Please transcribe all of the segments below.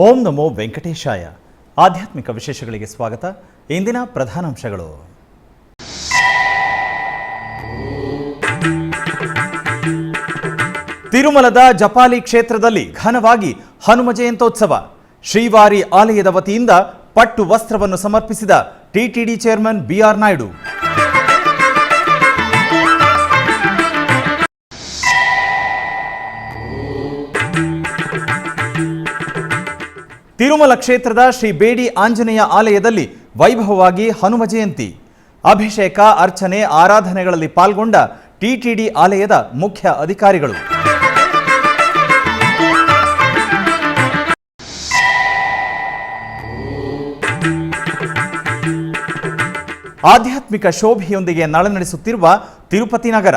ಓಂ ನಮೋ ವೆಂಕಟೇಶಾಯ. ಆಧ್ಯಾತ್ಮಿಕ ವಿಶೇಷಗಳಿಗೆ ಸ್ವಾಗತ. ಇಂದಿನ ಪ್ರಧಾನಾಂಶಗಳು. ತಿರುಮಲದ ಜಪಾಲಿ ಕ್ಷೇತ್ರದಲ್ಲಿ ಘನವಾಗಿ ಹನುಮ ಜಯಂತ್ಯೋತ್ಸವ. ಶ್ರೀವಾರಿ ಆಲಯದ ವತಿಯಿಂದ ಪಟ್ಟು ವಸ್ತ್ರವನ್ನು ಸಮರ್ಪಿಸಿದ ಟಿಟಿಡಿ ಚೇರ್ಮನ್ ಬಿಆರ್ ನಾಯ್ಡು. ತಿರುಮಲ ಕ್ಷೇತ್ರದ ಶ್ರೀ ಬೇಡಿ ಆಂಜನೇಯ ಆಲಯದಲ್ಲಿ ವೈಭವವಾಗಿ ಹನುಮ ಜಯಂತಿ. ಅಭಿಷೇಕ, ಅರ್ಚನೆ, ಆರಾಧನೆಗಳಲ್ಲಿ ಪಾಲ್ಗೊಂಡ ಟಿಟಿಡಿ ಆಲಯದ ಮುಖ್ಯ ಅಧಿಕಾರಿಗಳು. ಆಧ್ಯಾತ್ಮಿಕ ಶೋಭೆಯೊಂದಿಗೆ ನಳನಳಿಸುತ್ತಿರುವ ತಿರುಪತಿ ನಗರ.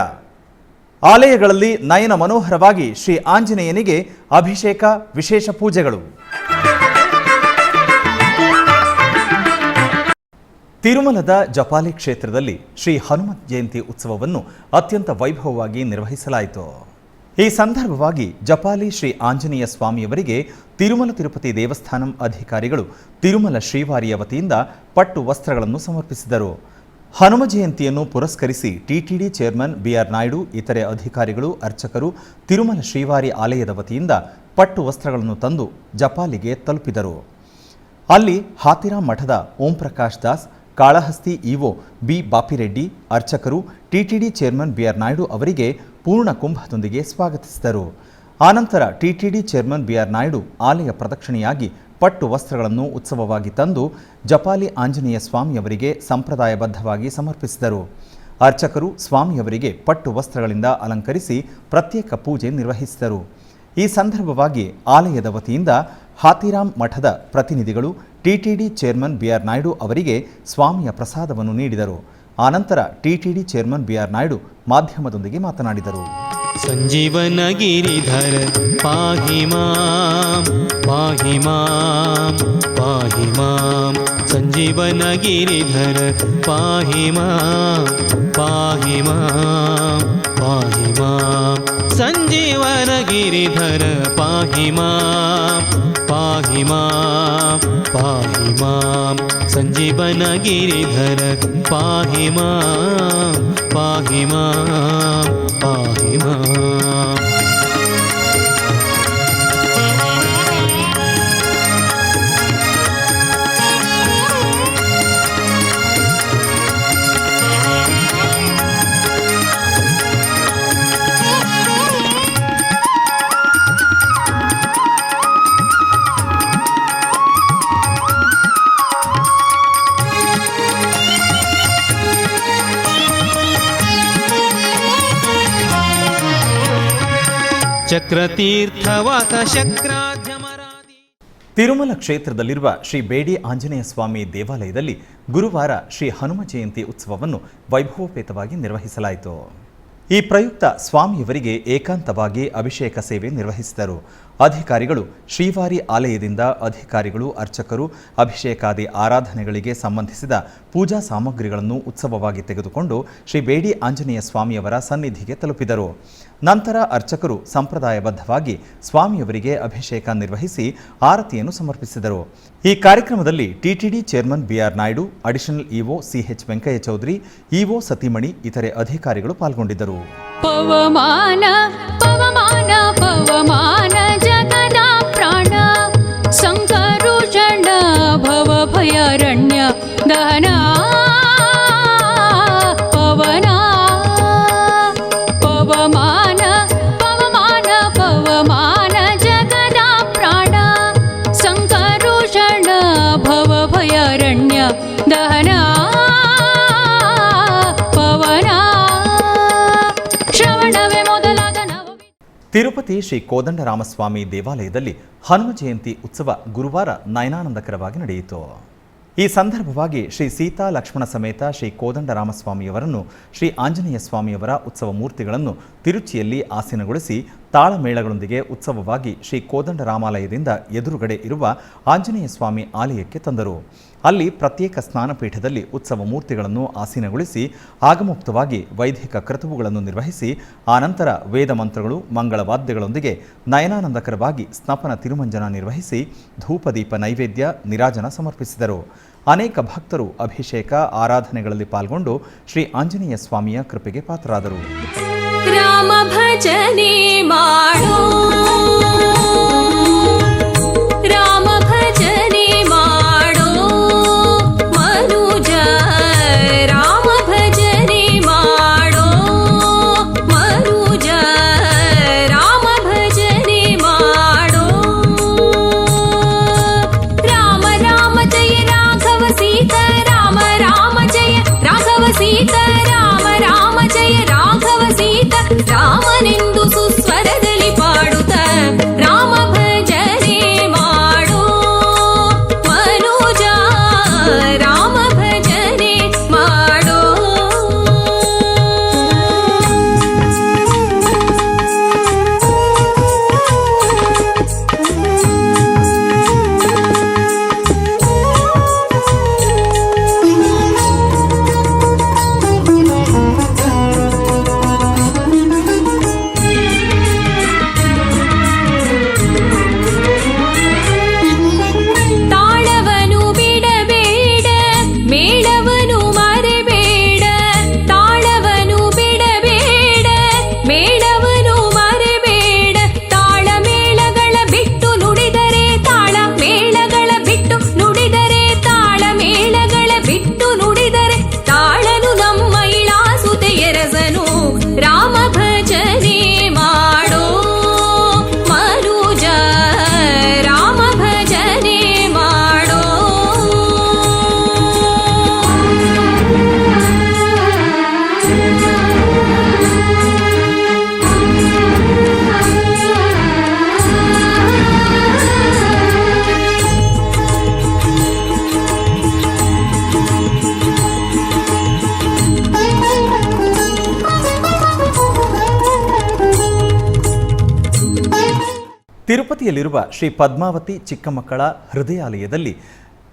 ಆಲಯಗಳಲ್ಲಿ ನಯನ ಮನೋಹರವಾಗಿ ಶ್ರೀ ಆಂಜನೇಯನಿಗೆ ಅಭಿಷೇಕ, ವಿಶೇಷ ಪೂಜೆಗಳು. ತಿರುಮಲದ ಜಪಾಲಿ ಕ್ಷೇತ್ರದಲ್ಲಿ ಶ್ರೀ ಹನುಮ ಜಯಂತಿ ಉತ್ಸವವನ್ನು ಅತ್ಯಂತ ವೈಭವವಾಗಿ ನಿರ್ವಹಿಸಲಾಯಿತು. ಈ ಸಂದರ್ಭವಾಗಿ ಜಪಾಲಿ ಶ್ರೀ ಆಂಜನೇಯ ಸ್ವಾಮಿಯವರಿಗೆ ತಿರುಮಲ ತಿರುಪತಿ ದೇವಸ್ಥಾನಂ ಅಧಿಕಾರಿಗಳು ತಿರುಮಲ ಶ್ರೀವಾರಿಯ ವತಿಯಿಂದ ಪಟ್ಟು ವಸ್ತ್ರಗಳನ್ನು ಸಮರ್ಪಿಸಿದರು. ಹನುಮ ಜಯಂತಿಯನ್ನು ಪುರಸ್ಕರಿಸಿ ಟಿಟಿಡಿ ಚೇರ್ಮನ್ ಬಿಆರ್ ನಾಯ್ಡು, ಇತರೆ ಅಧಿಕಾರಿಗಳು, ಅರ್ಚಕರು ತಿರುಮಲ ಶ್ರೀವಾರಿ ಆಲಯದ ವತಿಯಿಂದ ಪಟ್ಟು ವಸ್ತ್ರಗಳನ್ನು ತಂದು ಜಪಾಲಿಗೆ ತಲುಪಿದರು. ಅಲ್ಲಿ ಹಾತಿರಾಮ್ ಮಠದ ಓಂ ಪ್ರಕಾಶ್ ದಾಸ್, ಕಾಳಹಸ್ತಿ ಇಒ ಬಿ ಬಾಪಿರೆಡ್ಡಿ, ಅರ್ಚಕರು ಟಿಟಿಡಿ ಚೇರ್ಮನ್ ಬಿಆರ್ ನಾಯ್ಡು ಅವರಿಗೆ ಪೂರ್ಣ ಕುಂಭದೊಂದಿಗೆ ಸ್ವಾಗತಿಸಿದರು. ಆನಂತರ ಟಿಟಿಡಿ ಚೇರ್ಮನ್ ಬಿಆರ್ ನಾಯ್ಡು ಆಲಯ ಪ್ರದಕ್ಷಿಣೆಯಾಗಿ ಪಟ್ಟು ವಸ್ತ್ರಗಳನ್ನು ಉತ್ಸವವಾಗಿ ತಂದು ಜಪಾಲಿ ಆಂಜನೇಯ ಸ್ವಾಮಿಯವರಿಗೆ ಸಂಪ್ರದಾಯಬದ್ಧವಾಗಿ ಸಮರ್ಪಿಸಿದರು. ಅರ್ಚಕರು ಸ್ವಾಮಿಯವರಿಗೆ ಪಟ್ಟು ವಸ್ತ್ರಗಳಿಂದ ಅಲಂಕರಿಸಿ ಪ್ರತ್ಯೇಕ ಪೂಜೆ ನಿರ್ವಹಿಸಿದರು. ಈ ಸಂದರ್ಭವಾಗಿ ಆಲಯದ ವತಿಯಿಂದ ಹಾತಿರಾಮ್ ಮಠದ ಪ್ರತಿನಿಧಿಗಳು ಟಿಟಿಡಿ ಚೇರ್ಮನ್ ಬಿಆರ್ ನಾಯ್ಡು ಅವರಿಗೆ ಸ್ವಾಮಿಯ ಪ್ರಸಾದವನ್ನು ನೀಡಿದರು. ಆನಂತರ ಟಿಟಿಡಿ ಚೇರ್ಮನ್ ಬಿಆರ್ ನಾಯ್ಡು ಮಾಧ್ಯಮದೊಂದಿಗೆ ಮಾತನಾಡಿದರು. ಸಂಜೀವನ ಗಿರಿಧರ ಪಾಹಿ ಮಾಂ ಪಾಹಿ ಮಾಂ ಪಾಹಿ ಮಾಂ, ಸಂಜೀವನ ಗಿರಿಧರ ಪಾಹಿ ಮಾಂ ಪಾಹಿ ಮಾಂ ಪಾಹಿ ಮಾಂ, ಸಂಜೀವನ ಗಿರಿಧರ ಪಾಹಿ ಮಾಂ ಪಾಹಿ ಮಾಂ ಪಾಹಿ ಮಾಂ, ಸಂಜೀವನ ಗಿರಿಧರ ಪಾಹಿ ಮಾಂ ಪಾಹಿ ಮಾಂ ಪಾಹಿ ಮಾಂ. ಚಕ್ರತೀರ್ಥವಾಸ ಶಕ್ರಾಧ್ಯಮರಾದಿ. ತಿರುಮಲ ಕ್ಷೇತ್ರದಲ್ಲಿರುವ ಶ್ರೀ ಬೇಡಿ ಆಂಜನೇಯ ಸ್ವಾಮಿ ದೇವಾಲಯದಲ್ಲಿ ಗುರುವಾರ ಶ್ರೀ ಹನುಮ ಜಯಂತಿ ಉತ್ಸವವನ್ನು ವೈಭವೋಪೇತವಾಗಿ ನಿರ್ವಹಿಸಲಾಯಿತು. ಈ ಪ್ರಯುಕ್ತ ಸ್ವಾಮಿಯವರಿಗೆ ಏಕಾಂತವಾಗಿ ಅಭಿಷೇಕ ಸೇವೆ ನಿರ್ವಹಿಸಿದರು. ಅಧಿಕಾರಿಗಳು ಶ್ರೀವಾರಿ ಆಲಯದಿಂದ ಅಧಿಕಾರಿಗಳು, ಅರ್ಚಕರು ಅಭಿಷೇಕಾದಿ ಆರಾಧನೆಗಳಿಗೆ ಸಂಬಂಧಿಸಿದ ಪೂಜಾ ಸಾಮಗ್ರಿಗಳನ್ನು ಉತ್ಸವವಾಗಿ ತೆಗೆದುಕೊಂಡು ಶ್ರೀ ಬೇಡಿ ಆಂಜನೇಯ ಸ್ವಾಮಿಯವರ ಸನ್ನಿಧಿಗೆ ತಲುಪಿದರು. ನಂತರ ಅರ್ಚಕರು ಸಂಪ್ರದಾಯಬದ್ಧವಾಗಿ ಸ್ವಾಮಿಯವರಿಗೆ ಅಭಿಷೇಕ ನಿರ್ವಹಿಸಿ ಆರತಿಯನ್ನು ಸಮರ್ಪಿಸಿದರು. ಈ ಕಾರ್ಯಕ್ರಮದಲ್ಲಿ TTD chairman B R Naidu, additional EO CH Venkaiah Chowdary, EO Satimani, ಇತರೆ ಅಧಿಕಾರಿಗಳು ಪಾಲ್ಗೊಂಡಿದ್ದರು. ಪವಮಾನ ಪವಮಾನ ಪವಮಾನ ಜಗದ ಪ್ರಾಣ ಸಂಕರುಷಣ ಭವ ಭಯಾರಣ್ಯ ದಹನ ಪವನ ಪವಮಾನ ಪವಮಾನ ಪವಮಾನ ಜಗದ ಪ್ರಾಣ ಸಂಕರುಷಣ ಭವ ಭಯಾರಣ್ಯ ದಹನ ತಿರುಪತಿ ಶ್ರೀ ಕೋದಂಡರಾಮಸ್ವಾಮಿ ದೇವಾಲಯದಲ್ಲಿ ಹನುಮ ಜಯಂತಿ ಉತ್ಸವ ಗುರುವಾರ ನಯನಾನಂದಕರವಾಗಿ ನಡೆಯಿತು. ಈ ಸಂದರ್ಭವಾಗಿ ಶ್ರೀ ಸೀತಾ ಲಕ್ಷ್ಮಣ ಸಮೇತ ಶ್ರೀ ಕೋದಂಡರಾಮಸ್ವಾಮಿಯವರನ್ನು, ಶ್ರೀ ಆಂಜನೇಯ ಸ್ವಾಮಿಯವರ ಉತ್ಸವ ಮೂರ್ತಿಗಳನ್ನು ತಿರುಚಿಯಲ್ಲಿ ಆಸೀನಗೊಳಿಸಿ ತಾಳಮೇಳಗಳೊಂದಿಗೆ ಉತ್ಸವವಾಗಿ ಶ್ರೀ ಕೋದಂಡರಾಮಾಲಯದಿಂದ ಎದುರುಗಡೆ ಇರುವ ಆಂಜನೇಯ ಸ್ವಾಮಿ ಆಲಯಕ್ಕೆ ತಂದರು. ಅಲ್ಲಿ ಪ್ರತ್ಯೇಕ ಸ್ನಾನಪೀಠದಲ್ಲಿ ಉತ್ಸವ ಮೂರ್ತಿಗಳನ್ನು ಆಸೀನಗೊಳಿಸಿ ಆಗಮೋಕ್ತವಾಗಿ ವೈದಿಕ ಕರ್ತವ್ಯಗಳನ್ನು ನಿರ್ವಹಿಸಿ ಆನಂತರ ವೇದ ಮಂತ್ರಗಳು ಮಂಗಳವಾದ್ಯಗಳೊಂದಿಗೆ ನಯನಾನಂದಕರವಾಗಿ ಸ್ನಪನ ತಿರುಮಂಜನ ನಿರ್ವಹಿಸಿ ಧೂಪದೀಪ ನೈವೇದ್ಯ ನಿರಾಜನ ಸಮರ್ಪಿಸಿದರು. ಅನೇಕ ಭಕ್ತರು ಅಭಿಷೇಕ ಆರಾಧನೆಗಳಲ್ಲಿ ಪಾಲ್ಗೊಂಡು ಶ್ರೀ ಆಂಜನೇಯ ಸ್ವಾಮಿಯ ಕೃಪೆಗೆ ಪಾತ್ರರಾದರು. ರಾಮ ಭಜನೆ ಮಾಡೋ ರಾಮ ಭಜನೆ ಮಾಡೋ ಮನುಜ ರಾಮ ಭಜನೆ ಮಾಡೋ ಮನುಜ ರಾಮ ಭಜನೆ ಮಾಡೋ ರಾಮ ರಾಮ ಜಯ ರಾಘವ ಸೀತಾ ರಾಮ ರಾಮ ಜಯ ರಾಘವ ಸೀತಾ ರಾಮ ರಾಮ ಜಯ ರಾಘವ ಸೀತಾ ರಾಮನೆಂದು ಸುಸ್ವರದಲ್ಲಿ ಪಾಡುತ್ತ ರಾಮ ಭಜನೆ ಮಾಡೋ ಮನುಜ ರಾಮ ಭಜನೆ ಮಾಡೋ. ತಾಳವನು ಬಿಡಬೇಡ ಮೇಳವನು ಮರೆಬೇಡ ತಾಳವನು ಬಿಡಬೇಡ ಮೇಳವನು ಮರೆಬೇಡ ತಾಳ ಮೇಳಗಳ ಬಿಟ್ಟು ನುಡಿದರೆ ತಾಳ ಮೇಳಗಳ ಬಿಟ್ಟು ನುಡಿದರೆ ತಾಳ ಮೇಳಗಳ ಬಿಟ್ಟು ನುಡಿದರೆ ತಾಳನು ನಮ್ಮ ಇಳಾಸುತೆ ಎರಸನು ರಾಮ ಭಜನೆ ಮಾಡೋ ಮನುಜ ರಾಮ ಭಜನೆ ಮಾಡೋ. ತಿರುಪತಿಯಲ್ಲಿರುವ ಶ್ರೀ ಪದ್ಮಾವತಿ ಚಿಕ್ಕಮಕ್ಕಳ ಹೃದಯಾಲಯದಲ್ಲಿ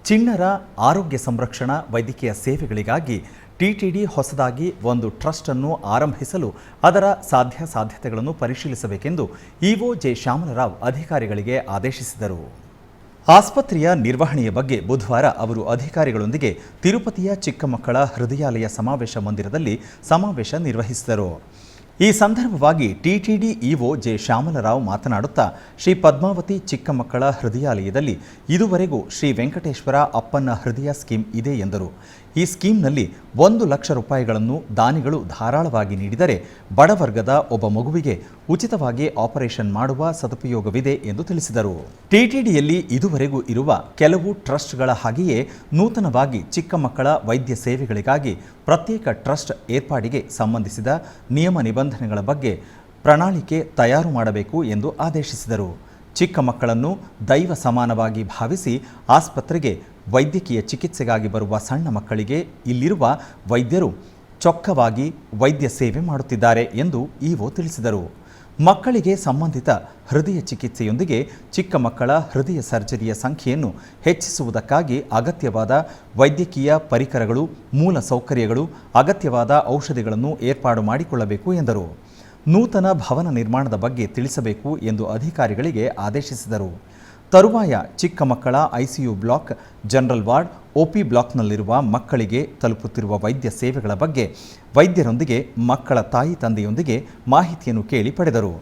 ಚಿಣ್ಣರ ಆರೋಗ್ಯ ಸಂರಕ್ಷಣಾ ವೈದ್ಯಕೀಯ ಸೇವೆಗಳಿಗಾಗಿ ಟಿಟಿಡಿ ಹೊಸದಾಗಿ ಒಂದು ಟ್ರಸ್ಟ್ ಅನ್ನು ಆರಂಭಿಸಲು ಅದರ ಸಾಧ್ಯತೆಗಳನ್ನು ಪರಿಶೀಲಿಸಬೇಕೆಂದು ಇಒ ಜೆ ಶ್ಯಾಮಲರಾವ್ ಅಧಿಕಾರಿಗಳಿಗೆ ಆದೇಶಿಸಿದರು. ಆಸ್ಪತ್ರೆಯ ನಿರ್ವಹಣೆಯ ಬಗ್ಗೆ ಬುಧವಾರ ಅವರು ಅಧಿಕಾರಿಗಳೊಂದಿಗೆ ತಿರುಪತಿಯ ಚಿಕ್ಕಮಕ್ಕಳ ಹೃದಯಾಲಯ ಸಮಾವೇಶ ಮಂದಿರದಲ್ಲಿ ಸಮಾವೇಶ ನಿರ್ವಹಿಸಿದರು. ಈ ಸಂದರ್ಭವಾಗಿ ಟಿಟಿಡಿ ಇಒ ಜೆ ಶ್ಯಾಮಲರಾವ್ ಮಾತನಾಡುತ್ತಾ ಶ್ರೀ ಪದ್ಮಾವತಿ ಚಿಕ್ಕಮಕ್ಕಳ ಹೃದಯಾಲಯದಲ್ಲಿ ಇದುವರೆಗೂ ಶ್ರೀ ವೆಂಕಟೇಶ್ವರ ಅಪ್ಪನ ಹೃದಯ ಸ್ಕೀಮ್ ಇದೆ ಎಂದರು. ಈ ಸ್ಕೀಮ್ನಲ್ಲಿ 1 ಲಕ್ಷ ರೂಪಾಯಿಗಳನ್ನು ದಾನಿಗಳು ಧಾರಾಳವಾಗಿ ನೀಡಿದರೆ ಬಡವರ್ಗದ ಒಬ್ಬ ಮಗುವಿಗೆ ಉಚಿತವಾಗಿ ಆಪರೇಷನ್ ಮಾಡುವ ಸದುಪಯೋಗವಿದೆ ಎಂದು ತಿಳಿಸಿದರು. ಟಿಟಿಡಿಯಲ್ಲಿ ಇದುವರೆಗೂ ಇರುವ ಕೆಲವು ಟ್ರಸ್ಟ್ಗಳ ಹಾಗೆಯೇ ನೂತನವಾಗಿ ಚಿಕ್ಕ ಮಕ್ಕಳ ವೈದ್ಯ ಸೇವೆಗಳಿಗಾಗಿ ಪ್ರತ್ಯೇಕ ಟ್ರಸ್ಟ್ ಏರ್ಪಾಡಿಗೆ ಸಂಬಂಧಿಸಿದ ನಿಯಮ ನಿಬಂಧನೆಗಳ ಬಗ್ಗೆ ಪ್ರಣಾಳಿಕೆ ತಯಾರು ಮಾಡಬೇಕು ಎಂದು ಆದೇಶಿಸಿದರು. ಚಿಕ್ಕ ಮಕ್ಕಳನ್ನು ದೈವ ಸಮಾನವಾಗಿ ಭಾವಿಸಿ ಆಸ್ಪತ್ರೆಗೆ ವೈದ್ಯಕೀಯ ಚಿಕಿತ್ಸೆಗಾಗಿ ಬರುವ ಸಣ್ಣ ಮಕ್ಕಳಿಗೆ ಇಲ್ಲಿರುವ ವೈದ್ಯರು ಚೊಕ್ಕವಾಗಿ ವೈದ್ಯ ಸೇವೆ ಮಾಡುತ್ತಿದ್ದಾರೆ ಎಂದು ಇಒ ತಿಳಿಸಿದರು. ಮಕ್ಕಳಿಗೆ ಸಂಬಂಧಿತ ಹೃದಯ ಚಿಕಿತ್ಸೆಯೊಂದಿಗೆ ಚಿಕ್ಕ ಮಕ್ಕಳ ಹೃದಯ ಸರ್ಜರಿಯ ಸಂಖ್ಯೆಯನ್ನು ಹೆಚ್ಚಿಸುವುದಕ್ಕಾಗಿ ಅಗತ್ಯವಾದ ವೈದ್ಯಕೀಯ ಪರಿಕರಗಳು, ಮೂಲ ಸೌಕರ್ಯಗಳು, ಅಗತ್ಯವಾದ ಔಷಧಿಗಳನ್ನು ಏರ್ಪಾಡು ಮಾಡಿಕೊಳ್ಳಬೇಕು ಎಂದರು. ನೂತನ ಭವನ ನಿರ್ಮಾಣದ ಬಗ್ಗೆ ತಿಳಿಸಬೇಕು ಎಂದು ಅಧಿಕಾರಿಗಳಿಗೆ ಆದೇಶಿಸಿದರು. ತರುವಾಯ ಚಿಕ್ಕ ಮಕ್ಕಳ ICU block, general ward, OP ಬ್ಲಾಕ್ನಲ್ಲಿರುವ ಮಕ್ಕಳಿಗೆ ತಲುಪುತ್ತಿರುವ ವೈದ್ಯ ಸೇವೆಗಳ ಬಗ್ಗೆ ವೈದ್ಯರೊಂದಿಗೆ ಮಕ್ಕಳ ತಾಯಿ ತಂದೆಯೊಂದಿಗೆ ಮಾಹಿತಿಯನ್ನು ಕೇಳಿ ಪಡೆದರು.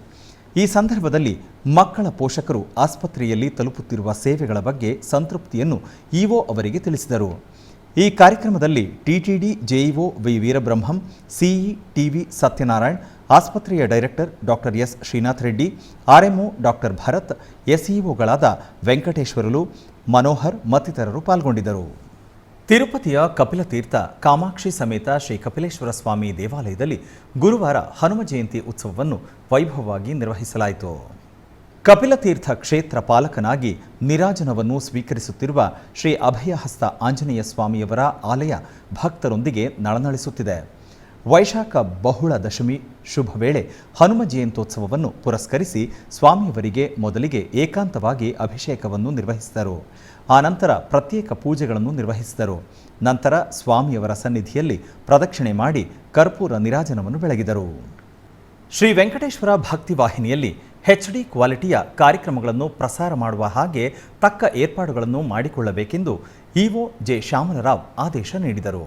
ಈ ಸಂದರ್ಭದಲ್ಲಿ ಮಕ್ಕಳ ಪೋಷಕರು ಆಸ್ಪತ್ರೆಯಲ್ಲಿ ತಲುಪುತ್ತಿರುವ ಸೇವೆಗಳ ಬಗ್ಗೆ ಸಂತೃಪ್ತಿಯನ್ನು ಇಒ ಅವರಿಗೆ ತಿಳಿಸಿದರು. ಈ ಕಾರ್ಯಕ್ರಮದಲ್ಲಿ TTD JEO V Veerabrahmam, CE TV Satyanarayan, ಆಸ್ಪತ್ರೆಯ director doctor S Srinath Reddy, RMO doctor Bharat, ಎಸ್ಇಒಗಳಾದ ವೆಂಕಟೇಶ್ವರಲು, ಮನೋಹರ್ ಮತ್ತಿತರರು ಪಾಲ್ಗೊಂಡಿದ್ದರು. ತಿರುಪತಿಯ ಕಪಿಲತೀರ್ಥ ಕಾಮಾಕ್ಷಿ ಸಮೇತ ಶ್ರೀ ಕಪಿಲೇಶ್ವರ ಸ್ವಾಮಿ ದೇವಾಲಯದಲ್ಲಿ ಗುರುವಾರ ಹನುಮ ಜಯಂತಿ ಉತ್ಸವವನ್ನು ವೈಭವವಾಗಿ ನಿರ್ವಹಿಸಲಾಯಿತು. ಕಪಿಲತೀರ್ಥ ಕ್ಷೇತ್ರ ಪಾಲಕನಾಗಿ ನೀರಾಜನವನ್ನು ಸ್ವೀಕರಿಸುತ್ತಿರುವ ಶ್ರೀ ಅಭಯಹಸ್ತ ಆಂಜನೇಯ ಸ್ವಾಮಿಯವರ ಆಲಯ ಭಕ್ತರೊಂದಿಗೆ ನಳನಳಿಸುತ್ತಿದೆ. ವೈಶಾಖ ಬಹುಳ ದಶಮಿ ಶುಭ ವೇಳೆ ಹನುಮ ಜಯಂತ್ಯೋತ್ಸವವನ್ನು ಪುರಸ್ಕರಿಸಿ ಸ್ವಾಮಿಯವರಿಗೆ ಮೊದಲಿಗೆ ಏಕಾಂತವಾಗಿ ಅಭಿಷೇಕವನ್ನು ನಿರ್ವಹಿಸಿದರು. ಆನಂತರ ಪ್ರತ್ಯೇಕ ಪೂಜೆಗಳನ್ನು ನಿರ್ವಹಿಸಿದರು. ನಂತರ ಸ್ವಾಮಿಯವರ ಸನ್ನಿಧಿಯಲ್ಲಿ ಪ್ರದಕ್ಷಿಣೆ ಮಾಡಿ ಕರ್ಪೂರ ನೀರಾಜನವನ್ನು ಬೆಳಗಿದರು. ಶ್ರೀ ವೆಂಕಟೇಶ್ವರ ಭಕ್ತಿ ವಾಹಿನಿಯಲ್ಲಿ HD ಕ್ವಾಲಿಟಿಯ ಕಾರ್ಯಕ್ರಮಗಳನ್ನು ಪ್ರಸಾರ ಮಾಡುವ ಹಾಗೆ ತಕ್ಕ ಏರ್ಪಾಡುಗಳನ್ನು ಮಾಡಿಕೊಳ್ಳಬೇಕೆಂದು ಇಒ ಜೆ ಶ್ಯಾಮಲರಾವ್ ಆದೇಶ ನೀಡಿದರು.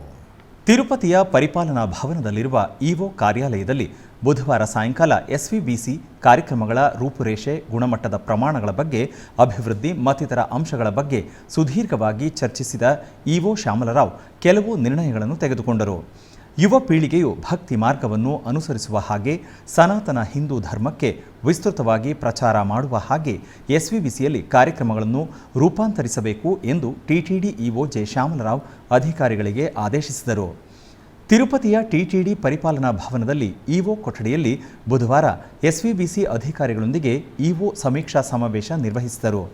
ತಿರುಪತಿಯ ಪರಿಪಾಲನಾ ಭವನದಲ್ಲಿರುವ ಇಒ ಕಾರ್ಯಾಲಯದಲ್ಲಿ ಬುಧವಾರ ಸಾಯಂಕಾಲ SVBC ಕಾರ್ಯಕ್ರಮಗಳ ರೂಪುರೇಷೆ, ಗುಣಮಟ್ಟದ ಪ್ರಮಾಣಗಳ ಬಗ್ಗೆ, ಅಭಿವೃದ್ಧಿ ಮತ್ತಿತರ ಅಂಶಗಳ ಬಗ್ಗೆ ಸುದೀರ್ಘವಾಗಿ ಚರ್ಚಿಸಿದ ಇಒ ಶ್ಯಾಮಲರಾವ್ ಕೆಲವು ನಿರ್ಣಯಗಳನ್ನು ತೆಗೆದುಕೊಂಡರು. ಯುವ ಪೀಳಿಗೆಯು ಭಕ್ತಿ ಮಾರ್ಗವನ್ನು ಅನುಸರಿಸುವ ಹಾಗೆ, ಸನಾತನ ಹಿಂದೂ ಧರ್ಮಕ್ಕೆ ವಿಸ್ತೃತವಾಗಿ ಪ್ರಚಾರ ಮಾಡುವ ಹಾಗೆ SVBCಯಲ್ಲಿ ಕಾರ್ಯಕ್ರಮಗಳನ್ನು ರೂಪಾಂತರಿಸಬೇಕು ಎಂದು TTD ಇಒ ಜೆ ಶ್ಯಾಮಲರಾವ್ ಅಧಿಕಾರಿಗಳಿಗೆ ಆದೇಶಿಸಿದರು. ತಿರುಪತಿಯ TTD ಪರಿಪಾಲನಾ ಭವನದಲ್ಲಿ ಇಒ ಕೊಠಡಿಯಲ್ಲಿ ಬುಧವಾರ SVBC ಅಧಿಕಾರಿಗಳೊಂದಿಗೆ ಇಒ ಸಮೀಕ್ಷಾ ಸಮಾವೇಶ ನಿರ್ವಹಿಸಿದರು.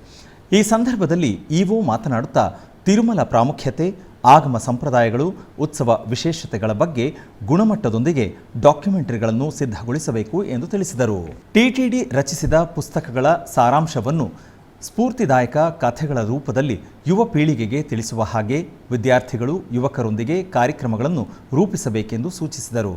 ಈ ಸಂದರ್ಭದಲ್ಲಿ ಇಒ ಮಾತನಾಡುತ್ತಾ ತಿರುಮಲ ಪ್ರಾಮುಖ್ಯತೆ, ಆಗಮ ಸಂಪ್ರದಾಯಗಳು, ಉತ್ಸವ ವಿಶೇಷತೆಗಳ ಬಗ್ಗೆ ಗುಣಮಟ್ಟದೊಂದಿಗೆ ಡಾಕ್ಯುಮೆಂಟರಿಗಳನ್ನು ಸಿದ್ಧಗೊಳಿಸಬೇಕು ಎಂದು ತಿಳಿಸಿದರು. TTD ರಚಿಸಿದ ಪುಸ್ತಕಗಳ ಸಾರಾಂಶವನ್ನು ಸ್ಫೂರ್ತಿದಾಯಕ ಕಥೆಗಳ ರೂಪದಲ್ಲಿ ಯುವ ಪೀಳಿಗೆಗೆ ತಿಳಿಸುವ ಹಾಗೆ ವಿದ್ಯಾರ್ಥಿಗಳು, ಯುವಕರೊಂದಿಗೆ ಕಾರ್ಯಕ್ರಮಗಳನ್ನು ರೂಪಿಸಬೇಕೆಂದು ಸೂಚಿಸಿದರು.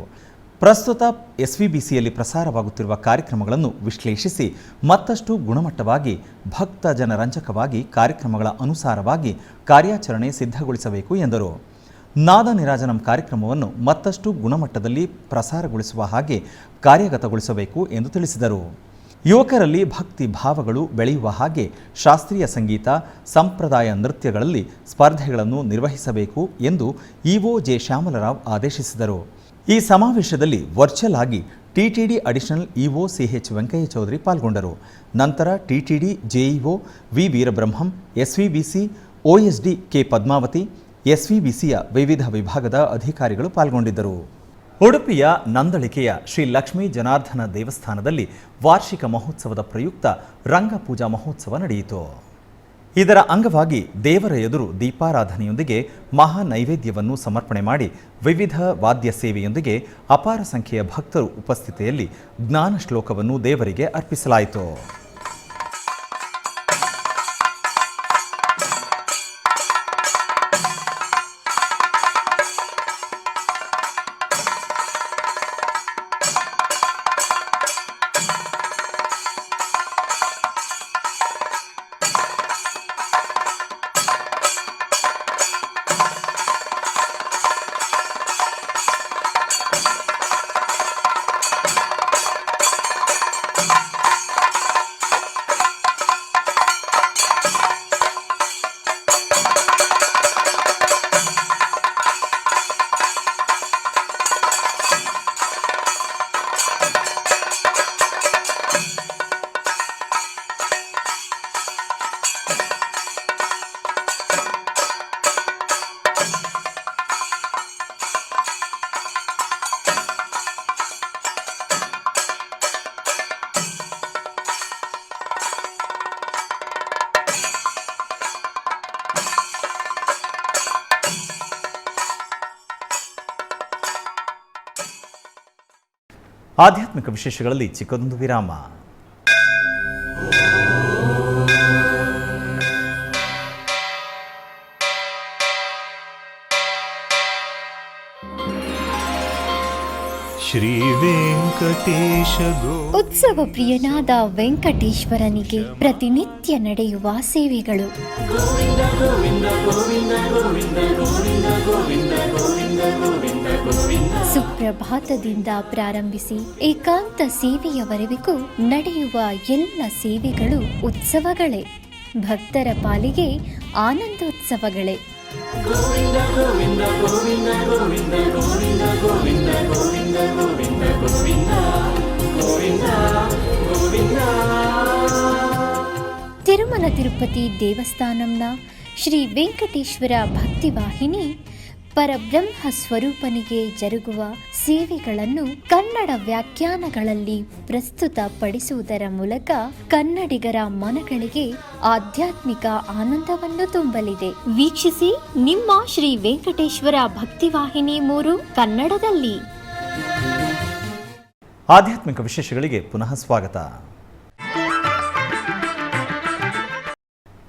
ಪ್ರಸ್ತುತ SVBCಯಲ್ಲಿ ಪ್ರಸಾರವಾಗುತ್ತಿರುವ ಕಾರ್ಯಕ್ರಮಗಳನ್ನು ವಿಶ್ಲೇಷಿಸಿ ಮತ್ತಷ್ಟು ಗುಣಮಟ್ಟವಾಗಿ, ಭಕ್ತ ಜನರಂಜಕವಾಗಿ, ಕಾರ್ಯಕ್ರಮಗಳ ಅನುಸಾರವಾಗಿ ಕಾರ್ಯಾಚರಣೆ ಸಿದ್ಧಗೊಳಿಸಬೇಕು ಎಂದರು. ನಾದ ನಿರಾಜನಂ ಕಾರ್ಯಕ್ರಮವನ್ನು ಮತ್ತಷ್ಟು ಗುಣಮಟ್ಟದಲ್ಲಿ ಪ್ರಸಾರಗೊಳಿಸುವ ಹಾಗೆ ಕಾರ್ಯಗತಗೊಳಿಸಬೇಕು ಎಂದು ತಿಳಿಸಿದರು. ಯುವಕರಲ್ಲಿ ಭಕ್ತಿ ಭಾವಗಳು ಬೆಳೆಯುವ ಹಾಗೆ ಶಾಸ್ತ್ರೀಯ ಸಂಗೀತ, ಸಂಪ್ರದಾಯ ನೃತ್ಯಗಳಲ್ಲಿ ಸ್ಪರ್ಧೆಗಳನ್ನು ನಿರ್ವಹಿಸಬೇಕು ಎಂದು ಇಒ ಜೆ ಶ್ಯಾಮಲರಾವ್ ಆದೇಶಿಸಿದರು. ಈ ಸಮಾವೇಶದಲ್ಲಿ ವರ್ಚುವಲ್ ಆಗಿ TTD additional EO CH Venkaiah Chowdary ಪಾಲ್ಗೊಂಡರು. ನಂತರ TTD JEO V Veerabrahmam, SVBC OSD K Padmavathi, SVBCಯ ವಿವಿಧ ವಿಭಾಗದ ಅಧಿಕಾರಿಗಳು ಪಾಲ್ಗೊಂಡಿದ್ದರು. ಉಡುಪಿಯ ನಂದಳಿಕೆಯ ಶ್ರೀ ಲಕ್ಷ್ಮೀ ಜನಾರ್ದನ ದೇವಸ್ಥಾನದಲ್ಲಿ ವಾರ್ಷಿಕ ಮಹೋತ್ಸವದ ಪ್ರಯುಕ್ತ ರಂಗಪೂಜಾ ಮಹೋತ್ಸವ ನಡೆಯಿತು. ಇದರ ಅಂಗವಾಗಿ ದೇವರ ಎದುರು ದೀಪಾರಾಧನೆಯೊಂದಿಗೆ ಮಹಾ ನೈವೇದ್ಯವನ್ನು ಸಮರ್ಪಣೆ ಮಾಡಿ ವಿವಿಧ ವಾದ್ಯ ಸೇವೆಯೊಂದಿಗೆ ಅಪಾರ ಸಂಖ್ಯೆಯ ಭಕ್ತರು ಉಪಸ್ಥಿತಿಯಲ್ಲಿ ಜ್ಞಾನ ಶ್ಲೋಕವನ್ನು ದೇವರಿಗೆ ಅರ್ಪಿಸಲಾಯಿತು. ಆಧ್ಯಾತ್ಮಿಕ ವಿಶೇಷಗಳಲ್ಲಿ ಚಿಕ್ಕದೊಂದು ವಿರಾಮ. ಶ್ರೀ ವೆಂಕಟೇಶ ಉತ್ಸವ ಪ್ರಿಯನಾದ ವೆಂಕಟೇಶ್ವರನಿಗೆ ಪ್ರತಿನಿತ್ಯ ನಡೆಯುವ ಸೇವೆಗಳು. ಸುಪ್ರಭಾತದಿಂದ ಪ್ರಾರಂಭಿಸಿ ಏಕಾಂತ ಸೇವೆಯವರೆಗೂ ನಡೆಯುವ ಎಲ್ಲ ಸೇವೆಗಳು ಉತ್ಸವಗಳೇ. ಭಕ್ತರ ಪಾಲಿಗೆ ಆನಂದೋತ್ಸವಗಳೇ. ತಿರುಮಲ ತಿರುಪತಿ ದೇವಸ್ಥಾನಂನ ಶ್ರೀ ವೆಂಕಟೇಶ್ವರ ಭಕ್ತಿವಾಹಿನಿ ಪರಬ್ರಹ್ಮ ಸ್ವರೂಪನಿಗೆ ಜರುಗುವ ಸೇವೆಗಳನ್ನು ಕನ್ನಡ ವ್ಯಾಖ್ಯಾನಗಳಲ್ಲಿ ಪ್ರಸ್ತುತಪಡಿಸುವುದರ ಮೂಲಕ ಕನ್ನಡಿಗರ ಮನಗಳಿಗೆ ಆಧ್ಯಾತ್ಮಿಕ ಆನಂದವನ್ನು ತುಂಬಲಿದೆ. ವೀಕ್ಷಿಸಿ ನಿಮ್ಮ ಶ್ರೀ ವೆಂಕಟೇಶ್ವರ ಭಕ್ತಿವಾಹಿನಿ 3 ಕನ್ನಡದಲ್ಲಿ. ಆಧ್ಯಾತ್ಮಿಕ ವಿಶೇಷಗಳಿಗೆ ಪುನಃ ಸ್ವಾಗತ.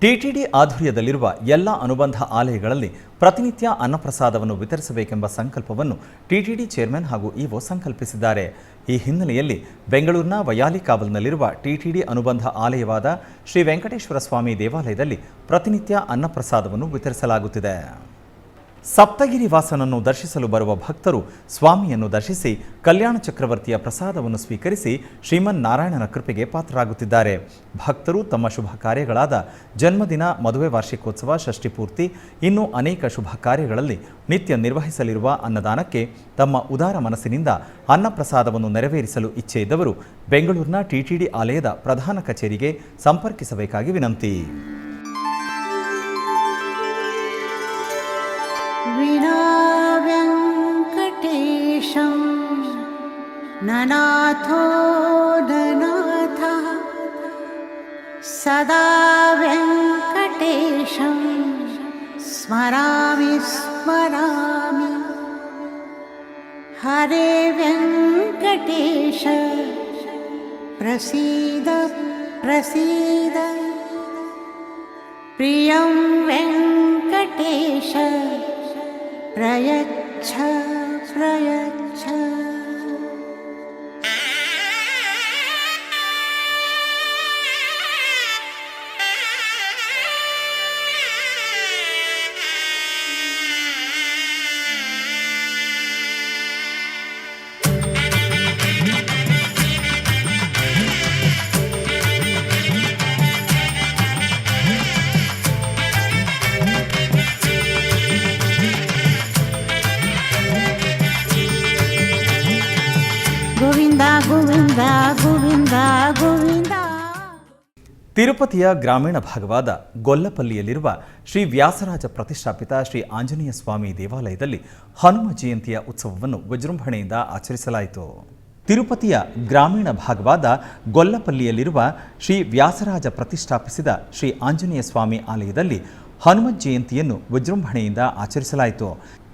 ಟಿಟಿಡಿ ಆಧ್ವರ್ಯದಲ್ಲಿರುವ ಎಲ್ಲ ಅನುಬಂಧ ಆಲಯಗಳಲ್ಲಿ ಪ್ರತಿನಿತ್ಯ ಅನ್ನಪ್ರಸಾದವನ್ನು ವಿತರಿಸಬೇಕೆಂಬ ಸಂಕಲ್ಪವನ್ನು ಟಿಟಿಡಿ ಚೇರ್ಮನ್ ಹಾಗೂ ಇಒ ಸಂಕಲ್ಪಿಸಿದ್ದಾರೆ. ಈ ಹಿನ್ನೆಲೆಯಲ್ಲಿ ಬೆಂಗಳೂರಿನ ವೈಯಾಲಿಕಾವಲ್ನಲ್ಲಿರುವ ಟಿಟಿಡಿ ಅನುಬಂಧ ಆಲಯವಾದ ಶ್ರೀ ವೆಂಕಟೇಶ್ವರ ಸ್ವಾಮಿ ದೇವಾಲಯದಲ್ಲಿ ಪ್ರತಿನಿತ್ಯ ಅನ್ನಪ್ರಸಾದವನ್ನು ವಿತರಿಸಲಾಗುತ್ತಿದೆ. ಸಪ್ತಗಿರಿ ವಾಸನನ್ನು ದರ್ಶಿಸಲು ಬರುವ ಭಕ್ತರು ಸ್ವಾಮಿಯನ್ನು ದರ್ಶಿಸಿ ಕಲ್ಯಾಣ ಚಕ್ರವರ್ತಿಯ ಪ್ರಸಾದವನ್ನು ಸ್ವೀಕರಿಸಿ ಶ್ರೀಮನ್ನಾರಾಯಣನ ಕೃಪೆಗೆ ಪಾತ್ರರಾಗುತ್ತಿದ್ದಾರೆ. ಭಕ್ತರು ತಮ್ಮ ಶುಭ ಕಾರ್ಯಗಳಾದ ಜನ್ಮದಿನ, ಮದುವೆ ವಾರ್ಷಿಕೋತ್ಸವ, ಷಷ್ಠಿಪೂರ್ತಿ ಇನ್ನೂ ಅನೇಕ ಶುಭ ಕಾರ್ಯಗಳಲ್ಲಿ ನಿತ್ಯ ನಿರ್ವಹಿಸಲಿರುವ ಅನ್ನದಾನಕ್ಕೆ ತಮ್ಮ ಉದಾರ ಮನಸ್ಸಿನಿಂದ ಅನ್ನಪ್ರಸಾದವನ್ನು ನೆರವೇರಿಸಲು ಇಚ್ಛೆ ಇದ್ದವರು ಬೆಂಗಳೂರಿನ ಟಿಟಿಡಿ ಆಲಯದ ಪ್ರಧಾನ ಕಚೇರಿಗೆ ಸಂಪರ್ಕಿಸಬೇಕಾಗಿ ವಿನಂತಿ. विना वेङ्कटेशं ननाथो ननाथः सदा वेङ्कटेशं स्मरामि स्मरामि. हरे वेङ्कटेश प्रसीद प्रसीद. प्रियं वेङ्कटेश प्रयच्छ प्रयच्छ. ಗೋವಿಂದ ಗೋವಿಂದ ಗೋವಿಂದ ಗೋವಿಂದ. ತಿರುಪತಿಯ ಗ್ರಾಮೀಣ ಭಾಗವಾದ ಗೊಲ್ಲಪಲ್ಲಿಯಲ್ಲಿರುವ ಶ್ರೀ ವ್ಯಾಸರಾಜ ಪ್ರತಿಷ್ಠಾಪಿತ ಶ್ರೀ ಆಂಜನೇಯ ಸ್ವಾಮಿ ದೇವಾಲಯದಲ್ಲಿ ಹನುಮ ಜಯಂತಿಯ ಉತ್ಸವವನ್ನು ವಿಜೃಂಭಣೆಯಿಂದ ಆಚರಿಸಲಾಯಿತು. ತಿರುಪತಿಯ ಗ್ರಾಮೀಣ ಭಾಗವಾದ ಗೊಲ್ಲಪಲ್ಲಿಯಲ್ಲಿರುವ ಶ್ರೀ ವ್ಯಾಸರಾಜ ಪ್ರತಿಷ್ಠಾಪಿಸಿದ ಶ್ರೀ ಆಂಜನೇಯ ಸ್ವಾಮಿ ಆಲಯದಲ್ಲಿ ಹನುಮ ಜಯಂತಿಯನ್ನು ವಿಜೃಂಭಣೆಯಿಂದ ಆಚರಿಸಲಾಯಿತು.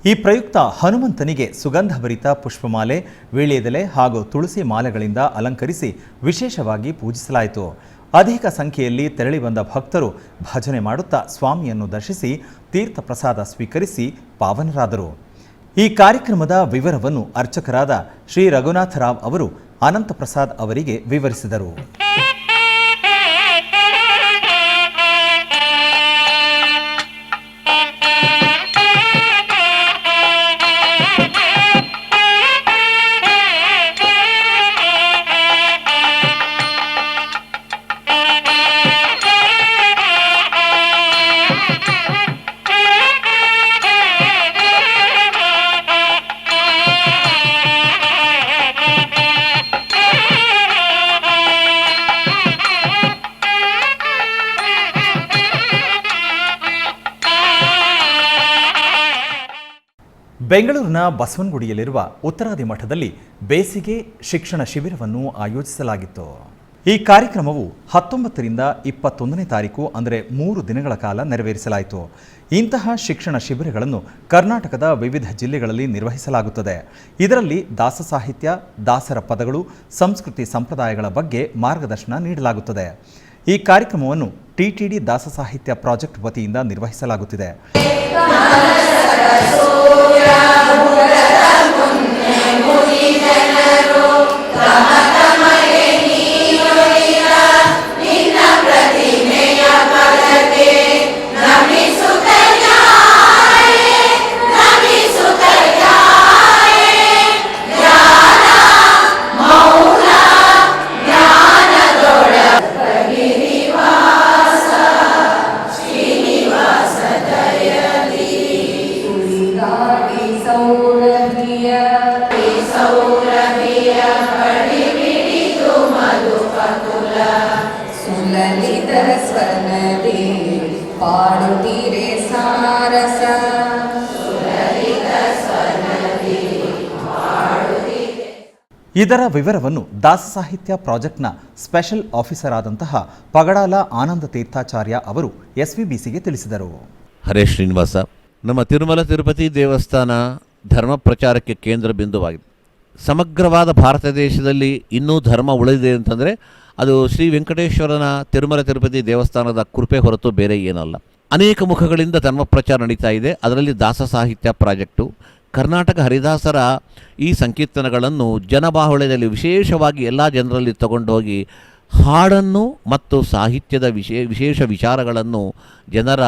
ಈ ಪ್ರಯುಕ್ತ ಹನುಮಂತನಿಗೆ ಸುಗಂಧಭರಿತ ಪುಷ್ಪಮಾಲೆ, ವೀಳ್ಯದೆಲೆ ಹಾಗೂ ತುಳಸಿ ಮಾಲೆಗಳಿಂದ ಅಲಂಕರಿಸಿ ವಿಶೇಷವಾಗಿ ಪೂಜಿಸಲಾಯಿತು. ಅಧಿಕ ಸಂಖ್ಯೆಯಲ್ಲಿ ತೆರಳಿ ಬಂದ ಭಕ್ತರು ಭಜನೆ ಮಾಡುತ್ತಾ ಸ್ವಾಮಿಯನ್ನು ದರ್ಶಿಸಿ ತೀರ್ಥ ಪ್ರಸಾದ ಸ್ವೀಕರಿಸಿ ಪಾವನರಾದರು. ಈ ಕಾರ್ಯಕ್ರಮದ ವಿವರವನ್ನು ಅರ್ಚಕರಾದ ಶ್ರೀ ರಘುನಾಥರಾವ್ ಅವರು ಅನಂತ ಪ್ರಸಾದ್ ಅವರಿಗೆ ವಿವರಿಸಿದರು. ಬೆಂಗಳೂರಿನ ಬಸವನಗುಡಿಯಲ್ಲಿರುವ ಉತ್ತರಾದಿ ಮಠದಲ್ಲಿ ಬೇಸಿಗೆ ಶಿಕ್ಷಣ ಶಿಬಿರವನ್ನು ಆಯೋಜಿಸಲಾಗಿತ್ತು. ಈ ಕಾರ್ಯಕ್ರಮವು 19ರಿಂದ 21ನೇ ತಾರೀಕು ಅಂದರೆ 3 ದಿನಗಳ ಕಾಲ ನೆರವೇರಿಸಲಾಯಿತು. ಇಂತಹ ಶಿಕ್ಷಣ ಶಿಬಿರಗಳನ್ನು ಕರ್ನಾಟಕದ ವಿವಿಧ ಜಿಲ್ಲೆಗಳಲ್ಲಿ ನಿರ್ವಹಿಸಲಾಗುತ್ತದೆ. ಇದರಲ್ಲಿ ದಾಸ ಸಾಹಿತ್ಯ, ದಾಸರ ಪದಗಳು, ಸಂಸ್ಕೃತಿ ಸಂಪ್ರದಾಯಗಳ ಬಗ್ಗೆ ಮಾರ್ಗದರ್ಶನ ನೀಡಲಾಗುತ್ತದೆ. ಈ ಕಾರ್ಯಕ್ರಮವನ್ನು ಟಿಟಿಡಿ ದಾಸ ಸಾಹಿತ್ಯ ಪ್ರಾಜೆಕ್ಟ್ ವತಿಯಿಂದ ನಿರ್ವಹಿಸಲಾಗುತ್ತಿದೆ. ಇದರ ವಿವರವನ್ನು ದಾಸ ಸಾಹಿತ್ಯ ಪ್ರಾಜೆಕ್ಟ್ನ ಸ್ಪೆಷಲ್ ಆಫೀಸರ್ ಆದಂತಹ ಪಗಡಾಲ ಆನಂದ ತೀರ್ಥಾಚಾರ್ಯ ಅವರು ಎಸ್ವಿಬಿಸಿಗೆ ತಿಳಿಸಿದರು. ಹರೇ ಶ್ರೀನಿವಾಸ, ನಮ್ಮ ತಿರುಮಲ ತಿರುಪತಿ ದೇವಸ್ಥಾನ ಧರ್ಮ ಪ್ರಚಾರಕ್ಕೆ ಕೇಂದ್ರ ಬಿಂದುವಾಗಿದೆ. ಸಮಗ್ರವಾದ ಭಾರತ ದೇಶದಲ್ಲಿ ಇನ್ನೂ ಧರ್ಮ ಉಳಿದಿದೆ ಅಂತಂದರೆ ಅದು ಶ್ರೀ ವೆಂಕಟೇಶ್ವರನ ತಿರುಮಲ ತಿರುಪತಿ ದೇವಸ್ಥಾನದ ಕೃಪೆ ಹೊರತು ಬೇರೆ ಏನಲ್ಲ. ಅನೇಕ ಮುಖಗಳಿಂದ ಧರ್ಮ ಪ್ರಚಾರ ನಡೀತಾ ಇದೆ. ಅದರಲ್ಲಿ ದಾಸ ಸಾಹಿತ್ಯ ಪ್ರಾಜೆಕ್ಟು ಕರ್ನಾಟಕ ಹರಿದಾಸರ ಈ ಸಂಕೀರ್ತನಗಳನ್ನು ಜನಬಾಹುಳ್ಯದಲ್ಲಿ ವಿಶೇಷವಾಗಿ ಎಲ್ಲ ಜನರಲ್ಲಿ ತಗೊಂಡು ಹೋಗಿ ಹಾಡನ್ನು ಮತ್ತು ಸಾಹಿತ್ಯದ ವಿಶೇಷ ವಿಚಾರಗಳನ್ನು ಜನರ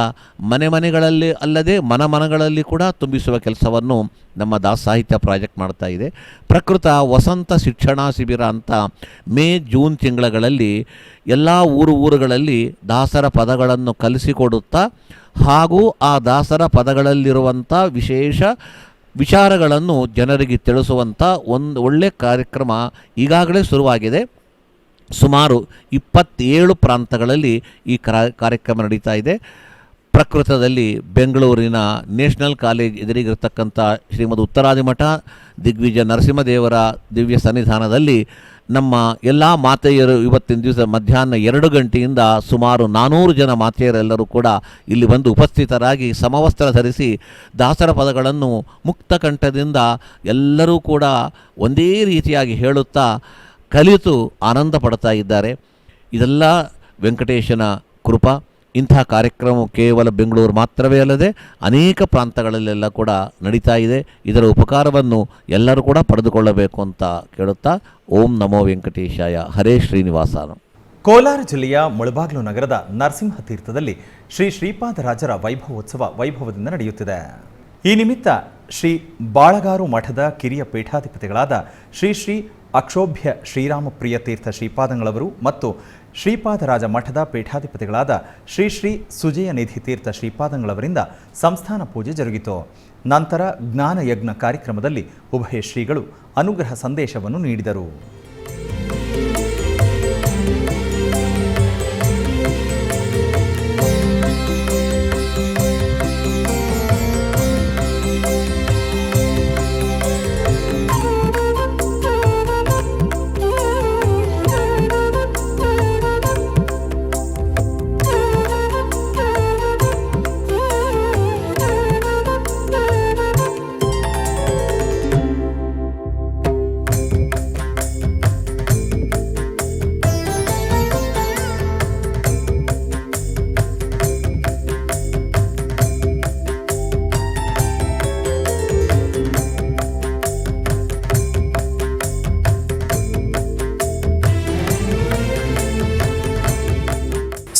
ಮನೆಗಳಲ್ಲಿ ಅಲ್ಲದೆ ಮನಗಳಲ್ಲಿ ಕೂಡ ತುಂಬಿಸುವ ಕೆಲಸವನ್ನು ನಮ್ಮ ದಾಸ ಸಾಹಿತ್ಯ ಪ್ರಾಜೆಕ್ಟ್ ಮಾಡ್ತಾ ಇದೆ. ಪ್ರಕೃತ ವಸಂತ ಶಿಕ್ಷಣ ಶಿಬಿರ ಅಂತ ಮೇ ಜೂನ್ ತಿಂಗಳಲ್ಲಿ ಎಲ್ಲ ಊರುಗಳಲ್ಲಿ ದಾಸರ ಪದಗಳನ್ನು ಕಲಿಸಿಕೊಡುತ್ತಾ ಹಾಗೂ ಆ ದಾಸರ ಪದಗಳಲ್ಲಿರುವಂಥ ವಿಶೇಷ ವಿಚಾರಗಳನ್ನು ಜನರಿಗೆ ತಿಳಿಸುವಂಥ ಒಂದು ಒಳ್ಳೆಯ ಕಾರ್ಯಕ್ರಮ ಈಗಾಗಲೇ ಶುರುವಾಗಿದೆ. ಸುಮಾರು 27 ಪ್ರಾಂತಗಳಲ್ಲಿ ಈ ಕಾರ್ಯಕ್ರಮ ನಡೀತಾ ಇದೆ. ಪ್ರಕೃತದಲ್ಲಿ ಬೆಂಗಳೂರಿನ ನ್ಯಾಷನಲ್ ಕಾಲೇಜ್ ಎದುರಿಗಿರ್ತಕ್ಕಂಥ ಶ್ರೀಮದ್ ಉತ್ತರಾದಿಮಠ ದಿಗ್ವಿಜಯ ನರಸಿಂಹದೇವರ ದಿವ್ಯ ಸನ್ನಿಧಾನದಲ್ಲಿ ನಮ್ಮ ಎಲ್ಲ ಮಾತೆಯರು ಇವತ್ತಿನ ದಿವಸ ಮಧ್ಯಾಹ್ನ 2 ಗಂಟೆಯಿಂದ ಸುಮಾರು 400 ಜನ ಮಾತೆಯರೆಲ್ಲರೂ ಕೂಡ ಇಲ್ಲಿ ಬಂದು ಉಪಸ್ಥಿತರಾಗಿ ಸಮವಸ್ತ್ರ ಧರಿಸಿ ದಾಸರ ಪದಗಳನ್ನು ಮುಕ್ತ ಕಂಠದಿಂದ ಎಲ್ಲರೂ ಕೂಡ ಒಂದೇ ರೀತಿಯಾಗಿ ಹೇಳುತ್ತಾ ಕಲಿತು ಆನಂದ ಪಡ್ತಾ ಇದ್ದಾರೆ. ಇದೆಲ್ಲ ವೆಂಕಟೇಶನ ಕೃಪಾ. ಇಂಥ ಕಾರ್ಯಕ್ರಮ ಕೇವಲ ಬೆಂಗಳೂರು ಮಾತ್ರವೇ ಅಲ್ಲದೆ ಅನೇಕ ಪ್ರಾಂತಗಳಲ್ಲೆಲ್ಲ ಕೂಡ ನಡೀತಾ ಇದೆ. ಇದರ ಉಪಕಾರವನ್ನು ಎಲ್ಲರೂ ಕೂಡ ಪಡೆದುಕೊಳ್ಳಬೇಕು ಅಂತ ಕೇಳುತ್ತಾ ಓಂ ನಮೋ ವೆಂಕಟೇಶಾಯ, ಹರೇ ಶ್ರೀನಿವಾಸನ. ಕೋಲಾರ ಜಿಲ್ಲೆಯ ಮುಳಬಾಗಿಲು ನಗರದ ನರಸಿಂಹ ತೀರ್ಥದಲ್ಲಿ ಶ್ರೀ ಶ್ರೀಪಾದರಾಜರ ವೈಭವೋತ್ಸವ ವೈಭವದಿಂದ ನಡೆಯುತ್ತಿದೆ. ಈ ನಿಮಿತ್ತ ಶ್ರೀ ಬಾಳಗಾರು ಮಠದ ಕಿರಿಯ ಪೀಠಾಧಿಪತಿಗಳಾದ ಶ್ರೀ ಶ್ರೀ ಅಕ್ಷೋಭ್ಯ ಶ್ರೀರಾಮಪ್ರಿಯ ತೀರ್ಥ ಶ್ರೀಪಾದಂಗಳವರು ಮತ್ತು ಶ್ರೀಪಾದರಾಜ ಮಠದ ಪೀಠಾಧಿಪತಿಗಳಾದ ಶ್ರೀ ಶ್ರೀ ಸುಜಯನಿಧಿ ತೀರ್ಥ ಶ್ರೀಪಾದಂಗಳವರಿಂದ ಸಂಸ್ಥಾನ ಪೂಜೆ ಜರುಗಿತು. ನಂತರ ಜ್ಞಾನಯಜ್ಞ ಕಾರ್ಯಕ್ರಮದಲ್ಲಿ ಉಭಯ ಶ್ರೀಗಳು ಅನುಗ್ರಹ ಸಂದೇಶವನ್ನು ನೀಡಿದರು.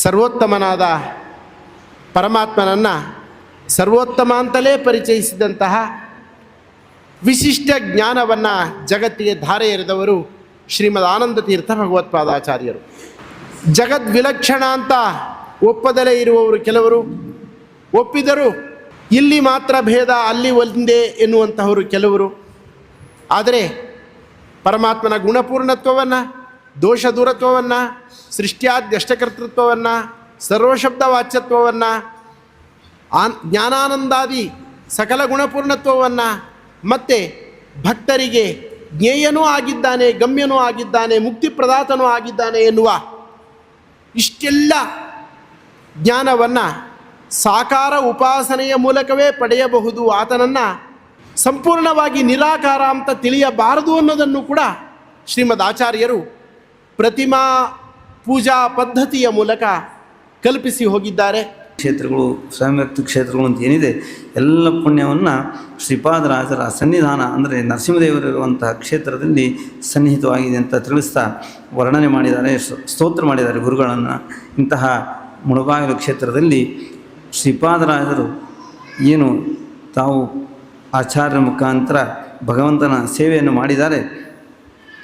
ಸರ್ವೋತ್ತಮನಾದ ಪರಮಾತ್ಮನನ್ನು ಸರ್ವೋತ್ತಮ ಅಂತಲೇ ಪರಿಚಯಿಸಿದಂತಹ ವಿಶಿಷ್ಟ ಜ್ಞಾನವನ್ನು ಜಗತ್ತಿಗೆ ಧಾರೆ ಎರೆದವರು ಶ್ರೀಮದ್ ಆನಂದ ತೀರ್ಥ ಭಗವತ್ಪಾದಾಚಾರ್ಯರು. ಜಗದ್ವಿಲಕ್ಷಣ ಅಂತ ಒಪ್ಪದಲೇ ಇರುವವರು ಕೆಲವರು, ಒಪ್ಪಿದರೂ ಇಲ್ಲಿ ಮಾತ್ರ ಭೇದ ಅಲ್ಲಿ ಒಂದೇ ಎನ್ನುವಂತಹವರು ಕೆಲವರು. ಆದರೆ ಪರಮಾತ್ಮನ ಗುಣಪೂರ್ಣತ್ವವನ್ನು, ದೋಷ ದೂರತ್ವವನ್ನು, ಸೃಷ್ಟ್ಯಾದ್ಯಷ್ಟಕರ್ತೃತ್ವವನ್ನು, ಸರ್ವಶಬ್ದ ವಾಚ್ಯತ್ವವನ್ನು, ಜ್ಞಾನಾನಂದಾದಿ ಸಕಲ ಗುಣಪೂರ್ಣತ್ವವನ್ನು ಮತ್ತು ಭಕ್ತರಿಗೆ ಜ್ಞೇಯನೂ ಆಗಿದ್ದಾನೆ, ಗಮ್ಯನೂ ಆಗಿದ್ದಾನೆ, ಮುಕ್ತಿಪ್ರದಾತನೂ ಆಗಿದ್ದಾನೆ ಎನ್ನುವ ಇಷ್ಟೆಲ್ಲ ಜ್ಞಾನವನ್ನು ಸಾಕಾರ ಉಪಾಸನೆಯ ಮೂಲಕವೇ ಪಡೆಯಬಹುದು. ಆತನನ್ನು ಸಂಪೂರ್ಣವಾಗಿ ನಿರಾಕಾರ ಅಂತ ತಿಳಿಯಬಾರದು ಅನ್ನೋದನ್ನು ಕೂಡ ಶ್ರೀಮದ್ ಆಚಾರ್ಯರು ಪ್ರತಿಮಾ ಪೂಜಾ ಪದ್ಧತಿಯ ಮೂಲಕ ಕಲ್ಪಿಸಿ ಹೋಗಿದ್ದಾರೆ. ಕ್ಷೇತ್ರಗಳು, ಸ್ವಯಂವ್ಯಕ್ತ ಕ್ಷೇತ್ರಗಳು ಅಂತ ಏನಿದೆ, ಎಲ್ಲ ಪುಣ್ಯವನ್ನು ಶ್ರೀಪಾದರಾಜರ ಸನ್ನಿಧಾನ ಅಂದರೆ ನರಸಿಂಹದೇವರಿರುವಂತಹ ಕ್ಷೇತ್ರದಲ್ಲಿ ಸನ್ನಿಹಿತವಾಗಿದೆ ಅಂತ ತಿಳಿಸ್ತಾ ವರ್ಣನೆ ಮಾಡಿದ್ದಾರೆ, ಸ್ತೋತ್ರ ಮಾಡಿದ್ದಾರೆ ಗುರುಗಳನ್ನು. ಇಂತಹ ಮುಳಬಾಗಿಲು ಕ್ಷೇತ್ರದಲ್ಲಿ ಶ್ರೀಪಾದರಾಜರು ಏನು ತಾವು ಆಚಾರ್ಯರ ಮುಖಾಂತರ ಭಗವಂತನ ಸೇವೆಯನ್ನು ಮಾಡಿದ್ದಾರೆ,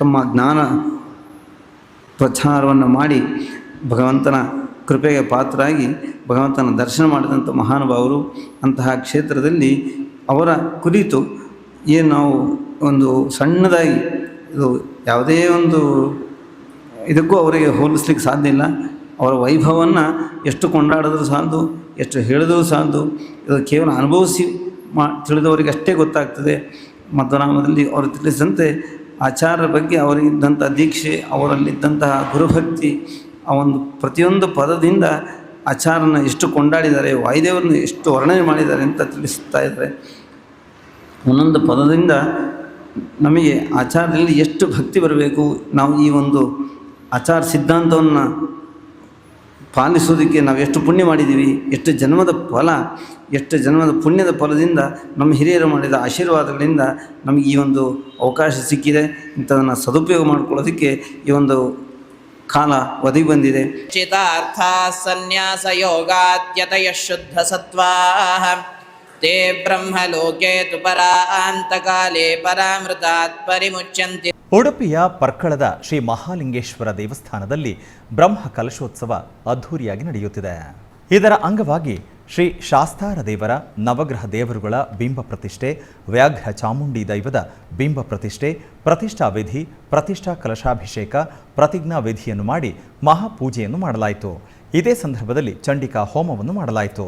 ತಮ್ಮ ಜ್ಞಾನ ಪ್ರಚಾರವನ್ನು ಮಾಡಿ ಭಗವಂತನ ಕೃಪೆಗೆ ಪಾತ್ರರಾಗಿ ಭಗವಂತನ ದರ್ಶನ ಮಾಡಿದಂಥ ಮಹಾನುಭಾವರು. ಅಂತಹ ಕ್ಷೇತ್ರದಲ್ಲಿ ಅವರ ಕುರಿತು ಏನು ನಾವು ಒಂದು ಸಣ್ಣದಾಗಿ, ಇದು ಯಾವುದೇ ಒಂದು ಇದಕ್ಕೂ ಅವರಿಗೆ ಹೋಲಿಸ್ಲಿಕ್ಕೆ ಸಾಧ್ಯ ಇಲ್ಲ. ಅವರ ವೈಭವವನ್ನು ಎಷ್ಟು ಕೊಂಡಾಡಿದ್ರೂ ಸಾಲದು, ಎಷ್ಟು ಹೇಳಿದ್ರೂ ಸಾಲದು. ಇದು ಕೇವಲ ಅನುಭವಿಸಿ ತಿಳಿದವರಿಗೆ ಅಷ್ಟೇ ಗೊತ್ತಾಗ್ತದೆ. ಮಧ್ವನಾಮದಲ್ಲಿ ಅವರು ತಿಳಿಸಿದಂತೆ ಆಚಾರ್ಯರ ಬಗ್ಗೆ ಅವರಿಗಿದ್ದಂಥ ದೀಕ್ಷೆ, ಅವರಲ್ಲಿದ್ದಂತಹ ಗುರುಭಕ್ತಿ, ಆ ಒಂದು ಪ್ರತಿಯೊಂದು ಪದದಿಂದ ಆಚಾರ್ಯನ ಎಷ್ಟು ಕೊಂಡಾಡಿದ್ದಾರೆ, ವಾಯುದೇವರನ್ನು ಎಷ್ಟು ವರ್ಣನೆ ಮಾಡಿದ್ದಾರೆ ಅಂತ ತಿಳಿಸ್ತಾ ಇದ್ದಾರೆ. ಒಂದೊಂದು ಪದದಿಂದ ನಮಗೆ ಆಚಾರದಲ್ಲಿ ಎಷ್ಟು ಭಕ್ತಿ ಬರಬೇಕು, ನಾವು ಈ ಒಂದು ಆಚಾರ ಸಿದ್ಧಾಂತವನ್ನು ಪಾಲಿಸೋದಕ್ಕೆ ನಾವು ಎಷ್ಟು ಪುಣ್ಯ ಮಾಡಿದ್ದೀವಿ, ಎಷ್ಟು ಜನ್ಮದ ಫಲ, ಎಷ್ಟು ಜನ್ಮದ ಪುಣ್ಯದ ಫಲದಿಂದ ನಮ್ಮ ಹಿರಿಯರು ಮಾಡಿದ ಆಶೀರ್ವಾದಗಳಿಂದ ನಮಗೆ ಈ ಒಂದು ಅವಕಾಶ ಸಿಕ್ಕಿದೆ. ಇಂಥದನ್ನು ಸದುಪಯೋಗ ಮಾಡಿಕೊಳ್ಳೋದಕ್ಕೆ ಈ ಒಂದು ಕಾಲ ಒದಗಿ ಬಂದಿದೆ. ಚಿತಾರ್ಥ ಸನ್ಯಾಸ ಯೋಗಾತ್ಯತಯ ಶುದ್ಧ ಸತ್ವಾಃ ತೇ ಬ್ರಹ್ಮಲೋಕೆ ತು ಪರಾಂತಕಾಲೇ ಪರಾಮೃತಾತ್ ಪರಿಮುಚ್ಯಂತೆ. ಉಡುಪಿಯ ಪರ್ಕಳದ ಶ್ರೀ ಮಹಾಲಿಂಗೇಶ್ವರ ದೇವಸ್ಥಾನದಲ್ಲಿ ಬ್ರಹ್ಮ ಕಲಶೋತ್ಸವ ಅದ್ಧೂರಿಯಾಗಿ ನಡೆಯುತ್ತಿದೆ. ಇದರ ಅಂಗವಾಗಿ ಶ್ರೀ ಶಾಸ್ತಾರ ದೇವರ ನವಗ್ರಹ ದೇವರುಗಳ ಬಿಂಬ ಪ್ರತಿಷ್ಠೆ, ವ್ಯಾಘ್ರ ಚಾಮುಂಡಿ ದೈವದ ಬಿಂಬ ಪ್ರತಿಷ್ಠೆ, ಪ್ರತಿಷ್ಠಾ ವಿಧಿ, ಪ್ರತಿಷ್ಠಾ ಕಲಶಾಭಿಷೇಕ, ಪ್ರತಿಜ್ಞಾ ವಿಧಿಯನ್ನು ಮಾಡಿ ಮಹಾಪೂಜೆಯನ್ನು ಮಾಡಲಾಯಿತು. ಇದೇ ಸಂದರ್ಭದಲ್ಲಿ ಚಂಡಿಕಾ ಹೋಮವನ್ನು ಮಾಡಲಾಯಿತು.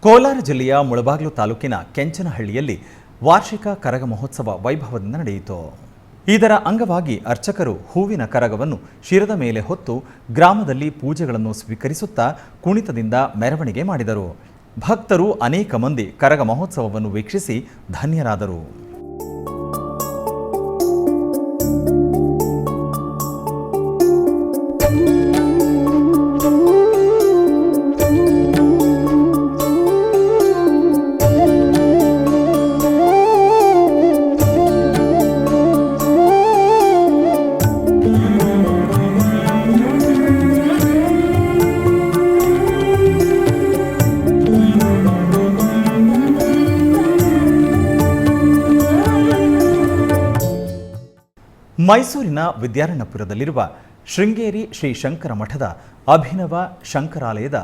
ಕೋಲಾರ ಜಿಲ್ಲೆಯ ಮುಳಬಾಗಿಲು ತಾಲೂಕಿನ ಕೆಂಚನಹಳ್ಳಿಯಲ್ಲಿ ವಾರ್ಷಿಕ ಕರಗ ಮಹೋತ್ಸವ ವೈಭವದಿಂದ ನಡೆಯಿತು. ಇದರ ಅಂಗವಾಗಿ ಅರ್ಚಕರು ಹೂವಿನ ಕರಗವನ್ನು ಶಿರದ ಮೇಲೆ ಹೊತ್ತು ಗ್ರಾಮದಲ್ಲಿ ಪೂಜೆಗಳನ್ನು ಸ್ವೀಕರಿಸುತ್ತಾ ಕುಣಿತದಿಂದ ಮೆರವಣಿಗೆ ಮಾಡಿದರು. ಭಕ್ತರು ಅನೇಕ ಮಂದಿ ಕರಗ ಮಹೋತ್ಸವವನ್ನು ವೀಕ್ಷಿಸಿ ಧನ್ಯರಾದರು. ಮೈಸೂರಿನ ವಿದ್ಯಾರಣ್ಯಪುರದಲ್ಲಿರುವ ಶೃಂಗೇರಿ ಶ್ರೀ ಶಂಕರ ಮಠದ ಅಭಿನವ ಶಂಕರಾಲಯದ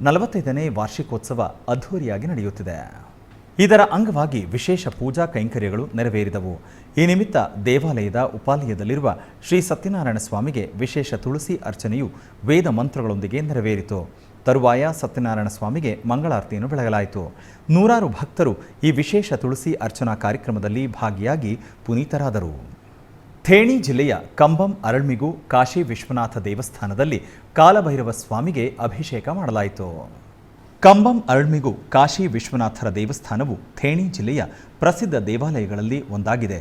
45ನೇ ವಾರ್ಷಿಕೋತ್ಸವ ಅದ್ಧೂರಿಯಾಗಿ ನಡೆಯುತ್ತಿದೆ. ಇದರ ಅಂಗವಾಗಿ ವಿಶೇಷ ಪೂಜಾ ಕೈಂಕರ್ಯಗಳು ನೆರವೇರಿದವು. ಈ ನಿಮಿತ್ತ ದೇವಾಲಯದ ಉಪಾಲಯದಲ್ಲಿರುವ ಶ್ರೀ ಸತ್ಯನಾರಾಯಣ ಸ್ವಾಮಿಗೆ ವಿಶೇಷ ತುಳಸಿ ಅರ್ಚನೆಯು ವೇದ ಮಂತ್ರಗಳೊಂದಿಗೆ ನೆರವೇರಿತು. ತರುವಾಯ ಸತ್ಯನಾರಾಯಣ ಸ್ವಾಮಿಗೆ ಮಂಗಳಾರತಿಯನ್ನು ಬೆಳಗಲಾಯಿತು. ನೂರಾರು ಭಕ್ತರು ಈ ವಿಶೇಷ ತುಳಸಿ ಅರ್ಚನಾ ಕಾರ್ಯಕ್ರಮದಲ್ಲಿ ಭಾಗಿಯಾಗಿ ಪುನೀತರಾದರು. ಥೇಣಿ ಜಿಲ್ಲೆಯ ಕಂಬಂ ಅರಳ್ಮಿಗು ಕಾಶಿ ವಿಶ್ವನಾಥ ದೇವಸ್ಥಾನದಲ್ಲಿ ಕಾಲಭೈರವ ಸ್ವಾಮಿಗೆ ಅಭಿಷೇಕ ಮಾಡಲಾಯಿತು. ಕಂಬಂ ಅರಳ್ಮಿಗು ಕಾಶಿ ವಿಶ್ವನಾಥರ ದೇವಸ್ಥಾನವು ಥೇಣಿ ಜಿಲ್ಲೆಯ ಪ್ರಸಿದ್ಧ ದೇವಾಲಯಗಳಲ್ಲಿ ಒಂದಾಗಿದೆ.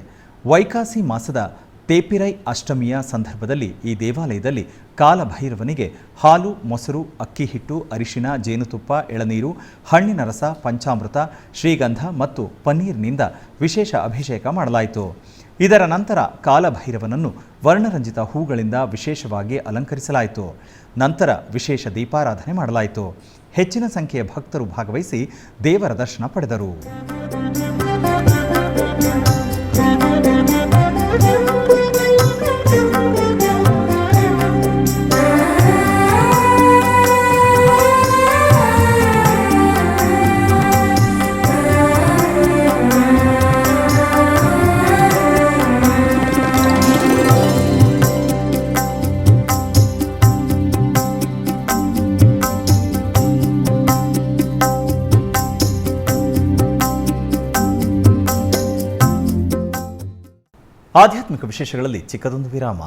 ವೈಕಾಸಿ ಮಾಸದ ತೇಪಿರೈ ಅಷ್ಟಮಿಯ ಸಂದರ್ಭದಲ್ಲಿ ಈ ದೇವಾಲಯದಲ್ಲಿ ಕಾಲಭೈರವನಿಗೆ ಹಾಲು, ಮೊಸರು, ಅಕ್ಕಿ ಹಿಟ್ಟು, ಅರಿಶಿನ, ಜೇನುತುಪ್ಪ, ಎಳನೀರು, ಹಣ್ಣಿನ ರಸ, ಪಂಚಾಮೃತ, ಶ್ರೀಗಂಧ ಮತ್ತು ಪನ್ನೀರ್ನಿಂದ ವಿಶೇಷ ಅಭಿಷೇಕ ಮಾಡಲಾಯಿತು. ಇದರ ನಂತರ ಕಾಲಭೈರವನನ್ನು ವರ್ಣರಂಜಿತ ಹೂಗಳಿಂದ ವಿಶೇಷವಾಗಿ ಅಲಂಕರಿಸಲಾಯಿತು. ನಂತರ ವಿಶೇಷ ದೀಪಾರಾಧನೆ ಮಾಡಲಾಯಿತು. ಹೆಚ್ಚಿನ ಸಂಖ್ಯೆಯ ಭಕ್ತರು ಭಾಗವಹಿಸಿ ದೇವರ ದರ್ಶನ ಪಡೆದರು. ಆಧ್ಯಾತ್ಮಿಕ ವಿಶೇಷಗಳಲ್ಲಿ ಚಿಕ್ಕದೊಂದು ವಿರಾಮ.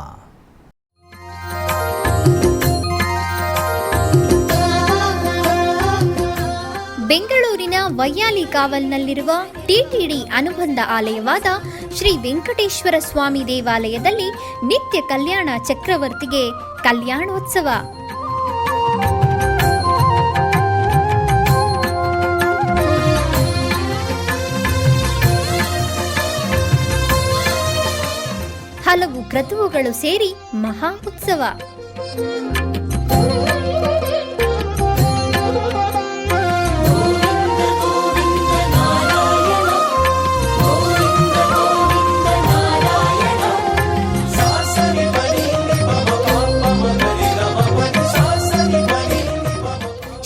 ಬೆಂಗಳೂರಿನ ವೈಯಾಲಿ ಕಾವಲ್ನಲ್ಲಿರುವ ಟಿಟಿಡಿ ಅನುಬಂಧ ಆಲಯವಾದ ಶ್ರೀ ವೆಂಕಟೇಶ್ವರ ಸ್ವಾಮಿ ದೇವಾಲಯದಲ್ಲಿ ನಿತ್ಯ ಕಲ್ಯಾಣ ಚಕ್ರವರ್ತಿಗೆ ಕಲ್ಯಾಣೋತ್ಸವ. ಹಲವು ಕ್ರತುವುಗಳು ಸೇರಿ ಮಹಾ ಉತ್ಸವ.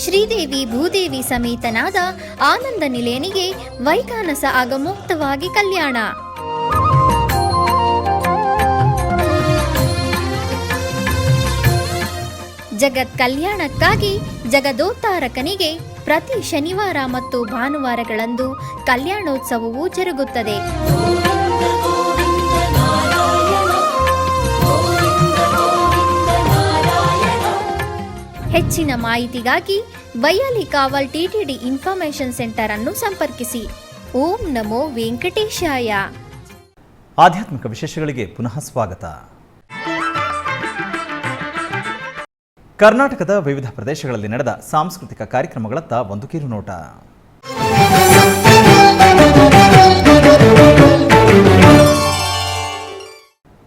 ಶ್ರೀದೇವಿ ಶ್ರೀದೇವಿ ಭೂದೇವಿ ಸಮೇತನಾದ ಆನಂದ ನಿಲಯನಿಗೆ ವೈಖಾನಸ ಆಗಮೋಕ್ತವಾಗಿ ಕಲ್ಯಾಣ. ಜಗತ್ ಕಲ್ಯಾಣಕ್ಕಾಗಿ ಜಗದೋತ್ತಾರಕನಿಗೆ ಪ್ರತಿ ಶನಿವಾರ ಮತ್ತು ಭಾನುವಾರಗಳಂದು ಕಲ್ಯಾಣೋತ್ಸವವು ಜರುಗುತ್ತದೆ. ಹೆಚ್ಚಿನ ಮಾಹಿತಿಗಾಗಿ ವೈಯಾಲಿ ಕಾವಲ್ ಟಿಟಿಡಿ ಇನ್ಫಾರ್ಮೇಶನ್ ಸೆಂಟರ್ ಅನ್ನು ಸಂಪರ್ಕಿಸಿ. ಓಂ ನಮೋ ವೆಂಕಟೇಶಾಯ. ಆಧ್ಯಾತ್ಮಿಕ ವಿಶೇಷಗಳಿಗೆ ಪುನಃ ಸ್ವಾಗತ. ಕರ್ನಾಟಕದ ವಿವಿಧ ಪ್ರದೇಶಗಳಲ್ಲಿ ನಡೆದ ಸಾಂಸ್ಕೃತಿಕ ಕಾರ್ಯಕ್ರಮಗಳತ್ತ ಒಂದು ಕಿರು ನೋಟ.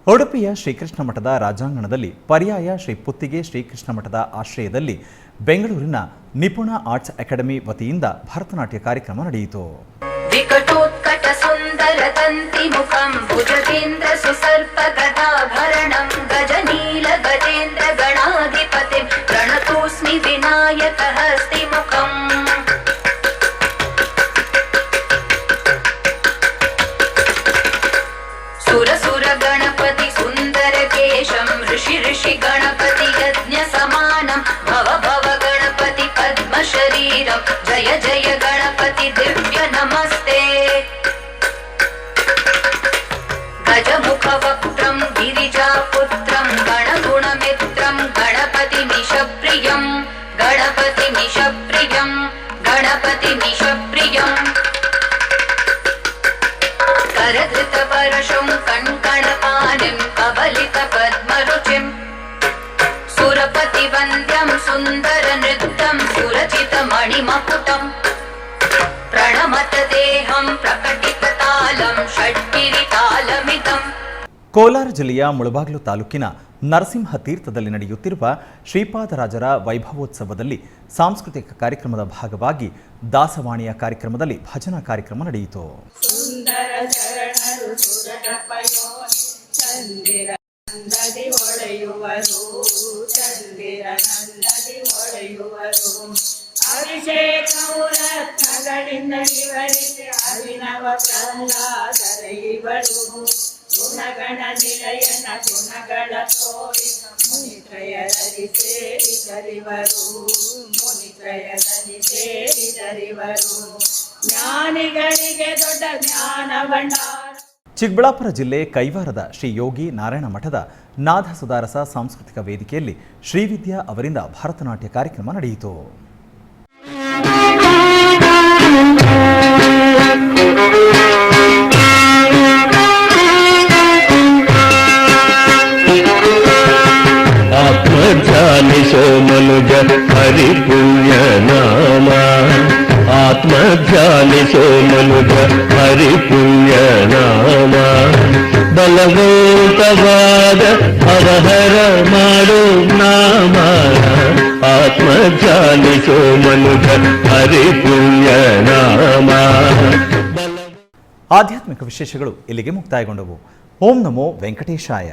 ಉಡುಪಿಯ ಶ್ರೀಕೃಷ್ಣ ಮಠದ ರಾಜಾಂಗಣದಲ್ಲಿ ಪರ್ಯಾಯ ಶ್ರೀ ಪುತ್ತಿಗೆ ಶ್ರೀಕೃಷ್ಣ ಮಠದ ಆಶ್ರಯದಲ್ಲಿ ಬೆಂಗಳೂರಿನ ನಿಪುಣ ಆರ್ಟ್ಸ್ ಅಕಾಡೆಮಿ ವತಿಯಿಂದ ಭರತನಾಟ್ಯ ಕಾರ್ಯಕ್ರಮ ನಡೆಯಿತು. ವಿಕಟೋತ್ಕಟ ಸುಂದರ ತಂತಿ ಮುಖಂ ಭುಜಗೇಂದ್ರ ಸುಸರ್ಪ ಗದಾಭರಣಂ ಗಜನೀಲ ಗಜೇಂದ್ರ ಗಣಾಧಿಪತಿ ಪ್ರಣತೋಸ್ಮಿ ವಿನಾಯಕ ಹಸ್ತಿ ಮುಖಂ. ಸುರ ಸುರ ಗಣಪತಿ ಸುಂದರ ಕೇಶಂ ಋಷಿ ಋಷಿ ಗಣಪತಿ ಯಜ್ಞ ಸಮಾನಂ ಭವ ಭವ ಗಣಪತಿ ಪದ್ಮ ಶರೀರಂ ಜಯ ಜಯ ಗಣಪತಿ ದಿವ್ಯ ನಮಸ್ತೆ. ಗಜಮುಖ ವಕ್ತ್ರಂ ಗಿರಿಜಾ ಪುತ್ರಂ ಗಣಗುಣ ಮಿತ್ರಂ ಗಣಪತಿ ಮಿಷಪ್ರಿಯಂ ಗಣಪತಿ ಮಿಷಪ್ರಿಯಂ ಗಣಪತಿ ಮಿಷಪ್ರಿಯಂ. करधृत परशुं कण्कणपाणिं कबलित पद्मरुचिं सुरपति वन्द्यं सुन्दर नृत्यं सुरचित मणिमकुटं प्रणमत देहं प्रकटित तालं षड्गिरि तालमिदं. ಕೋಲಾರ ಜಿಲ್ಲೆಯ ಮುಳಬಾಗಿಲು ತಾಲೂಕಿನ ನರಸಿಂಹ ತೀರ್ಥದಲ್ಲಿ ನಡೆಯುತ್ತಿರುವ ಶ್ರೀಪಾದರಾಜರ ವೈಭವೋತ್ಸವದಲ್ಲಿ ಸಾಂಸ್ಕೃತಿಕ ಕಾರ್ಯಕ್ರಮದ ಭಾಗವಾಗಿ ದಾಸವಾಣಿಯ ಕಾರ್ಯಕ್ರಮದಲ್ಲಿ ಭಜನಾ ಕಾರ್ಯಕ್ರಮ ನಡೆಯಿತು. ಗುಣಗಣ ನಿಲಯನ ಗುಣಗಳ ತೋರಿ ಮುನಿತ್ರಯದಲ್ಲಿ ಸೇರಿದರಿವರು ಜ್ಞಾನಿಗಳಿಗೆ ದೊಡ್ಡ ಜ್ಞಾನ ಭಂಡಾರ. ಚಿಕ್ಕಬಳ್ಳಾಪುರ ಜಿಲ್ಲೆ ಕೈವಾರದ ಶ್ರೀ ಯೋಗಿ ನಾರಾಯಣ ಮಠದ ನಾದ ಸುಧಾರಸ ಸಾಂಸ್ಕೃತಿಕ ವೇದಿಕೆಯಲ್ಲಿ ಶ್ರೀವಿದ್ಯಾ ಅವರಿಂದ ಭರತನಾಟ್ಯ ಕಾರ್ಯಕ್ರಮ ನಡೆಯಿತು. ಆತ್ಮಧ್ಯಾನಿಸೋ ಮನುಜ ಹರಿ ಪುಣ್ಯ ನಾಮ ಆತ್ಮಧ್ಯಾನಿಸೋ ಮನುಜ ಹರಿ ಪುಣ್ಯ ನಾಮ ಬಲವಂತವಾದ ಅವಹರ ಮಾಡೋ ನಾಮ ಆತ್ಮಧ್ಯಾನಿಸೋ ಮನುಜ ಹರಿ ಪುಣ್ಯ ನಾಮ. ಆಧ್ಯಾತ್ಮಿಕ ವಿಶೇಷಗಳು ಇಲ್ಲಿಗೆ ಮುಕ್ತಾಯಗೊಂಡವು. ಓಂ ನಮೋ ವೆಂಕಟೇಶಾಯ.